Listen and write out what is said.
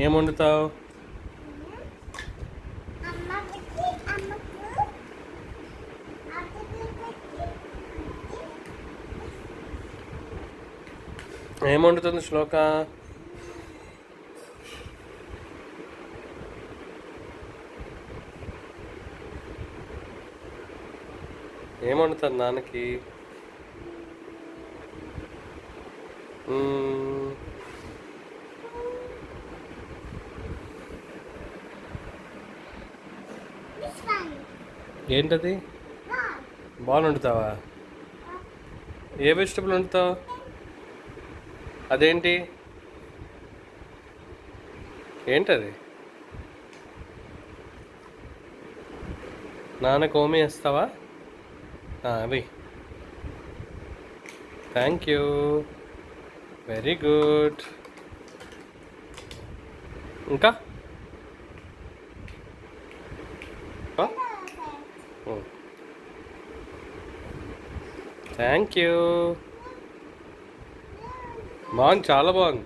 ఏం వండుతావు? ఏం వండుతుంది శ్లోక? ఏం వండుతుంది నాన్నకి? ఏంటది? బాల్ వండుతావా? ఏ వెజిటబుల్ వండుతావు? అదేంటి? ఏంటది? నాన్నకు ఓమి వేస్తావా? అవి థ్యాంక్ యూ, వెరీ గుడ్. ఇంకా థ్యాంక్ యూ. బాగుంది, చాలా బాగుంది.